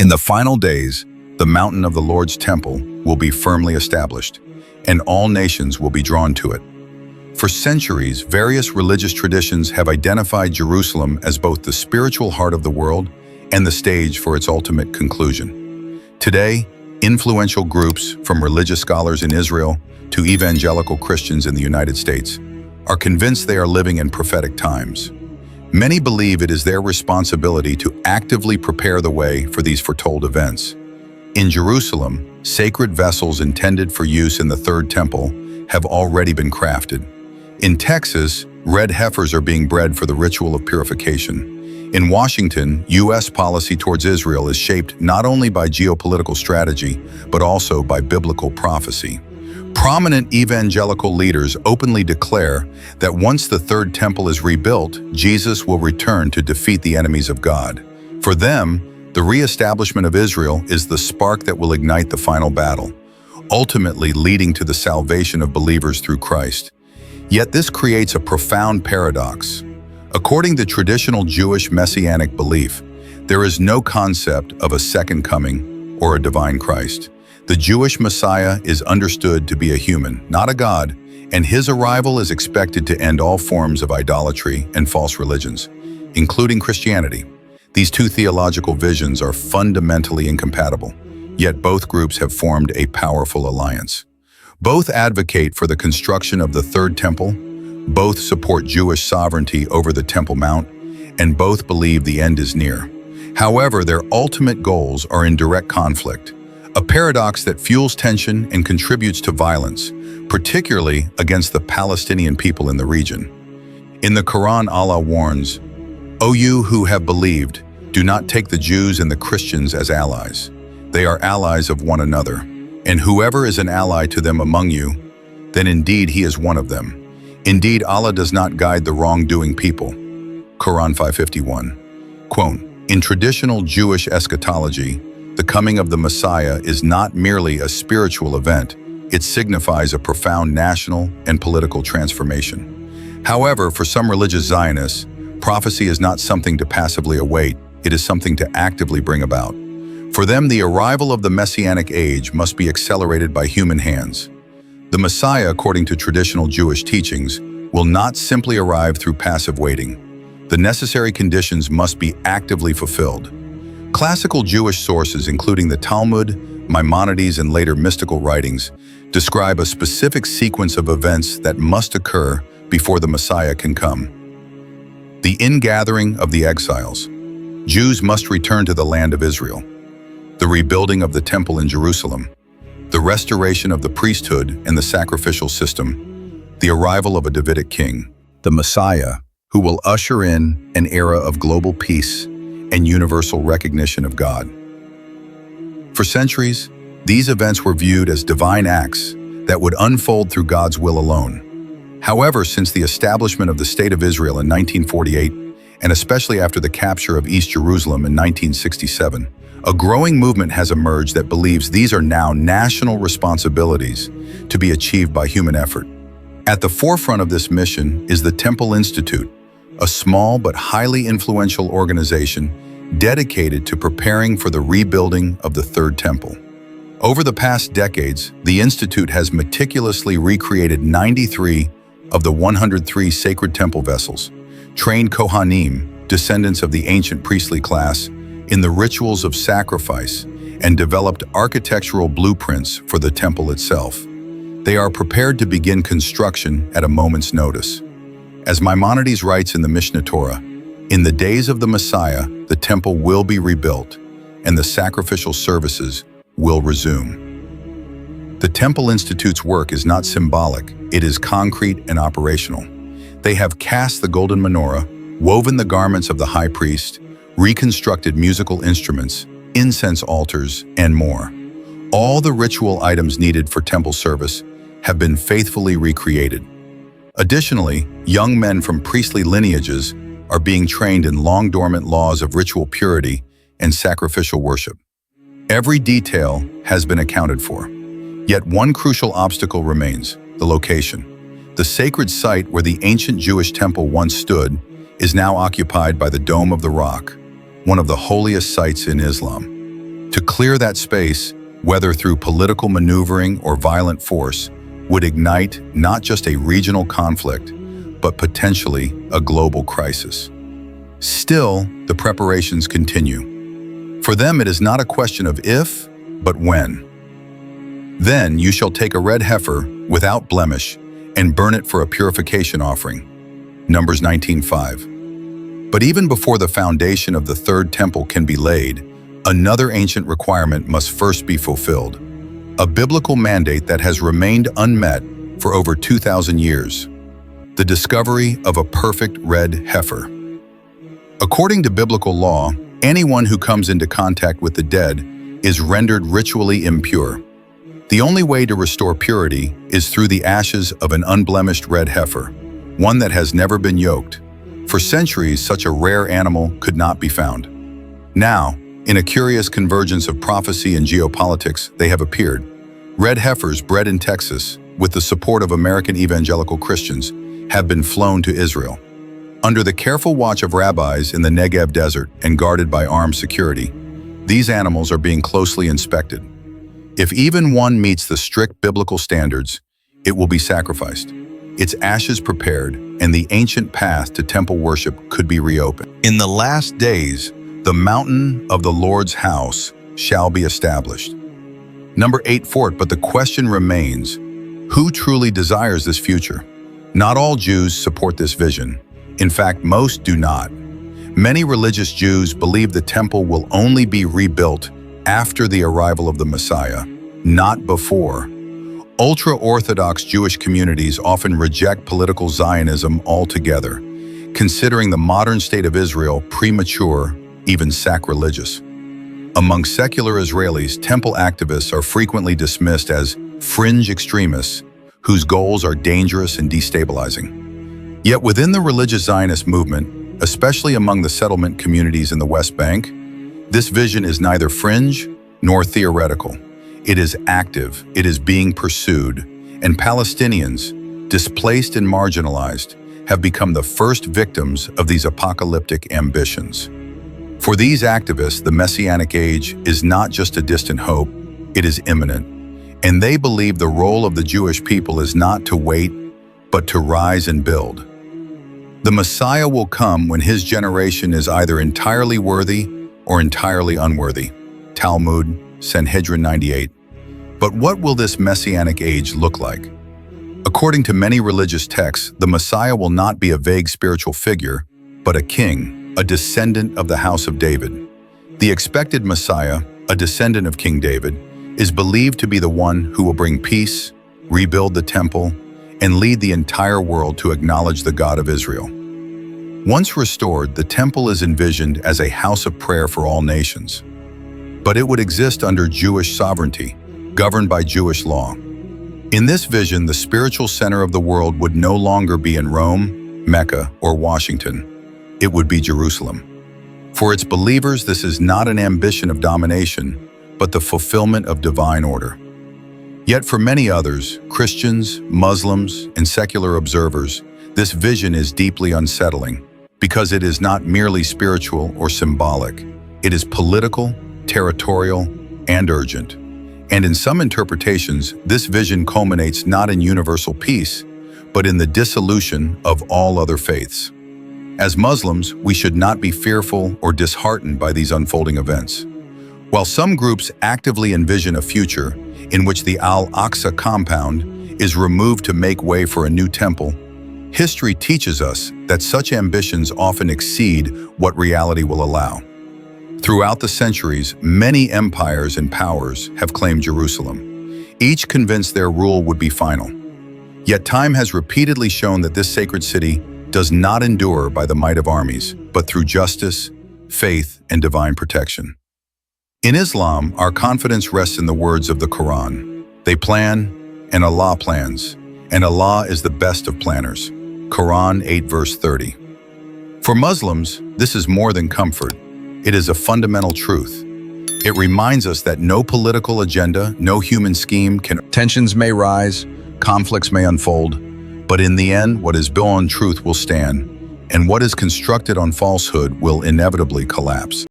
In the final days, the mountain of the Lord's temple will be firmly established, and all nations will be drawn to it. For centuries, various religious traditions have identified Jerusalem as both the spiritual heart of the world and the stage for its ultimate conclusion. Today, influential groups, from religious scholars in Israel to evangelical Christians in the United States, are convinced they are living in prophetic times. Many believe it is their responsibility to actively prepare the way for these foretold events. In Jerusalem, sacred vessels intended for use in the Third Temple have already been crafted. In Texas, red heifers are being bred for the ritual of purification. In Washington, U.S. policy towards Israel is shaped not only by geopolitical strategy, but also by biblical prophecy. Prominent evangelical leaders openly declare that once the Third Temple is rebuilt, Jesus will return to defeat the enemies of God. For them, the re-establishment of Israel is the spark that will ignite the final battle, ultimately leading to the salvation of believers through Christ. Yet this creates a profound paradox. According to traditional Jewish messianic belief, there is no concept of a second coming or a divine Christ. The Jewish Messiah is understood to be a human, not a god, and his arrival is expected to end all forms of idolatry and false religions, including Christianity. These two theological visions are fundamentally incompatible, yet both groups have formed a powerful alliance. Both advocate for the construction of the Third Temple, both support Jewish sovereignty over the Temple Mount, and both believe the end is near. However, their ultimate goals are in direct conflict, a paradox that fuels tension and contributes to violence, particularly against the Palestinian people in the region. In the Quran, Allah warns, "O you who have believed, do not take the Jews and the Christians as allies. They are allies of one another, and whoever is an ally to them among you, then indeed he is one of them. Indeed, Allah does not guide the wrongdoing people." Quran 5:51. Quote, "In traditional Jewish eschatology, the coming of the Messiah is not merely a spiritual event, it signifies a profound national and political transformation. However, for some religious Zionists, prophecy is not something to passively await, it is something to actively bring about. For them, the arrival of the Messianic age must be accelerated by human hands. The Messiah, according to traditional Jewish teachings, will not simply arrive through passive waiting. The necessary conditions must be actively fulfilled. Classical Jewish sources, including the Talmud, Maimonides, and later mystical writings, describe a specific sequence of events that must occur before the Messiah can come. The ingathering of the exiles. Jews must return to the land of Israel. The rebuilding of the temple in Jerusalem. The restoration of the priesthood and the sacrificial system. The arrival of a Davidic king, the Messiah, who will usher in an era of global peace and universal recognition of God. For centuries, these events were viewed as divine acts that would unfold through God's will alone. However, since the establishment of the State of Israel in 1948, and especially after the capture of East Jerusalem in 1967, a growing movement has emerged that believes these are now national responsibilities to be achieved by human effort. At the forefront of this mission is the Temple Institute, a small but highly influential organization dedicated to preparing for the rebuilding of the Third Temple. Over the past decades, the Institute has meticulously recreated 93 of the 103 sacred temple vessels, trained Kohanim, descendants of the ancient priestly class, in the rituals of sacrifice, and developed architectural blueprints for the temple itself. They are prepared to begin construction at a moment's notice. As Maimonides writes in the Mishneh Torah, "In the days of the Messiah, the temple will be rebuilt, and the sacrificial services will resume." The Temple Institute's work is not symbolic, it is concrete and operational. They have cast the golden menorah, woven the garments of the high priest, reconstructed musical instruments, incense altars, and more. All the ritual items needed for temple service have been faithfully recreated. Additionally, young men from priestly lineages are being trained in long-dormant laws of ritual purity and sacrificial worship. Every detail has been accounted for. Yet one crucial obstacle remains: the location. The sacred site where the ancient Jewish temple once stood is now occupied by the Dome of the Rock, one of the holiest sites in Islam. To clear that space, whether through political maneuvering or violent force, would ignite not just a regional conflict, but potentially a global crisis. Still, the preparations continue. For them, it is not a question of if, but when. Then you shall take a red heifer without blemish and burn it for a purification offering. Numbers 19:5. But even before the foundation of the third temple can be laid, another ancient requirement must first be fulfilled, a biblical mandate that has remained unmet for over 2,000 years, the discovery of a perfect red heifer. According to biblical law, anyone who comes into contact with the dead is rendered ritually impure. The only way to restore purity is through the ashes of an unblemished red heifer, one that has never been yoked. For centuries, such a rare animal could not be found. Now, in a curious convergence of prophecy and geopolitics, they have appeared. Red heifers bred in Texas, with the support of American evangelical Christians, have been flown to Israel. Under the careful watch of rabbis in the Negev desert and guarded by armed security, these animals are being closely inspected. If even one meets the strict biblical standards, it will be sacrificed, its ashes prepared, and the ancient path to temple worship could be reopened. In the last days, the mountain of the Lord's house shall be established. Number 8, fort, but the question remains, who truly desires this future? Not all Jews support this vision. In fact, most do not. Many religious Jews believe the temple will only be rebuilt after the arrival of the Messiah, not before. Ultra-Orthodox Jewish communities often reject political Zionism altogether, considering the modern state of Israel premature, even sacrilegious. Among secular Israelis, temple activists are frequently dismissed as fringe extremists whose goals are dangerous and destabilizing. Yet within the religious Zionist movement, especially among the settlement communities in the West Bank, this vision is neither fringe nor theoretical. It is active, it is being pursued, and Palestinians, displaced and marginalized, have become the first victims of these apocalyptic ambitions. For these activists, the Messianic age is not just a distant hope, it is imminent. And they believe the role of the Jewish people is not to wait, but to rise and build. The Messiah will come when his generation is either entirely worthy or entirely unworthy. Talmud, Sanhedrin 98. But what will this Messianic age look like? According to many religious texts, the Messiah will not be a vague spiritual figure, but a king, a descendant of the house of David. The expected Messiah, a descendant of King David, is believed to be the one who will bring peace, rebuild the temple, and lead the entire world to acknowledge the God of Israel. Once restored, the temple is envisioned as a house of prayer for all nations. But it would exist under Jewish sovereignty, governed by Jewish law. In this vision, the spiritual center of the world would no longer be in Rome, Mecca, or Washington. It would be Jerusalem. For its believers, this is not an ambition of domination, but the fulfillment of divine order. Yet for many others, Christians, Muslims, and secular observers, this vision is deeply unsettling because it is not merely spiritual or symbolic. It is political, territorial, and urgent. And in some interpretations, this vision culminates not in universal peace, but in the dissolution of all other faiths. As Muslims, we should not be fearful or disheartened by these unfolding events. While some groups actively envision a future in which the Al-Aqsa compound is removed to make way for a new temple, history teaches us that such ambitions often exceed what reality will allow. Throughout the centuries, many empires and powers have claimed Jerusalem, each convinced their rule would be final. Yet time has repeatedly shown that this sacred city does not endure by the might of armies, but through justice, faith, and divine protection. In Islam, our confidence rests in the words of the Quran. They plan, and Allah plans, and Allah is the best of planners. Quran 8 verse 30. For Muslims, this is more than comfort. It is a fundamental truth. It reminds us that no political agenda, no human scheme can... Tensions may rise, conflicts may unfold, but in the end, what is built on truth will stand, and what is constructed on falsehood will inevitably collapse.